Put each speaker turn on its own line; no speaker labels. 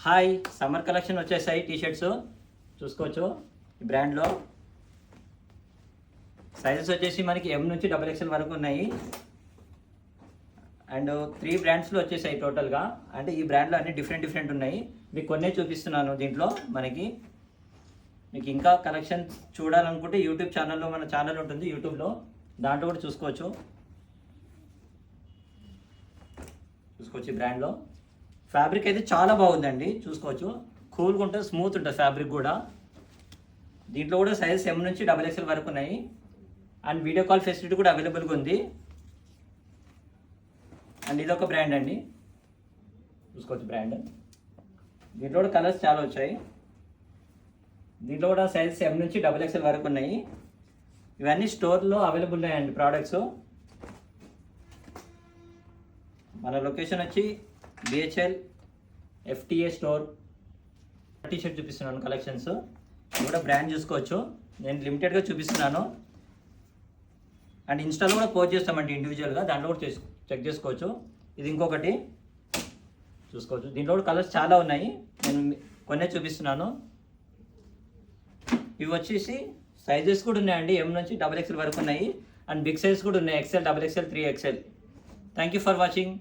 Hi, summer collection వచ్చేసాయి. T shirts చూసుకోవచ్చు. ఈ బ్రాండ్లో సైజెస్ వచ్చేసి మనకి ఎం నుంచి XXL వరకు ఉన్నాయి. అండ్ 3 బ్రాండ్స్లో వచ్చేసాయి టోటల్గా. అంటే ఈ బ్రాండ్లో అన్ని డిఫరెంట్ ఉన్నాయి. మీకు కొన్నే చూపిస్తున్నాను. దీంట్లో మీకు ఇంకా కలెక్షన్ చూడాలనుకుంటే యూట్యూబ్ ఛానల్లో మన ఛానల్ ఉంటుంది. యూట్యూబ్లో దాంట్లో కూడా చూసుకోవచ్చు. ఈ బ్రాండ్లో ఫ్యాబ్రిక్ అయితే చాలా బాగుందండి. చూసుకోవచ్చు. కూల్గా ఉంటుంది, స్మూత్ ఉంటుంది ఫ్యాబ్రిక్ కూడా. దీంట్లో కూడా సైజెస్ ఎం నుంచి XXL వరకు ఉన్నాయి. అండ్ వీడియో కాల్ ఫెసిలిటీ కూడా అవైలబుల్గా ఉంది. అండ్ ఇదొక బ్రాండ్ అండి. చూసుకోవచ్చు బ్రాండ్. దీంట్లో కూడా కలర్స్ చాలా వచ్చాయి. దీంట్లో కూడా సైజెస్ ఎం నుంచి XXL వరకు ఉన్నాయి. ఇవన్నీ స్టోర్లో అవైలబుల్ ఉన్నాయండి ప్రోడక్ట్స్. మన లొకేషన్ వచ్చి BHL FTA స్టోర్. టీషర్ట్ చూపిస్తున్నాను కలెక్షన్స్. కూడా బ్రాండ్ చూసుకోవచ్చు. నేను లిమిటెడ్గా చూపిస్తున్నాను. అండ్ ఇన్స్టాలో కూడా పోస్ట్ చేస్తామండి ఇండివిజువల్గా. దాంట్లో కూడా చెక్ చేసుకోవచ్చు. ఇది ఇంకొకటి చూసుకోవచ్చు. దీంట్లో కూడా కలర్స్ చాలా ఉన్నాయి. నేను కొన్నే చూపిస్తున్నాను. ఇవి వచ్చేసి సైజెస్ కూడా ఉన్నాయండి. ఎం నుంచి XXL వరకు ఉన్నాయి. అండ్ బిగ్ సైజ్ కూడా ఉన్నాయి. XL, XXL, 3XL. Thank you for watching.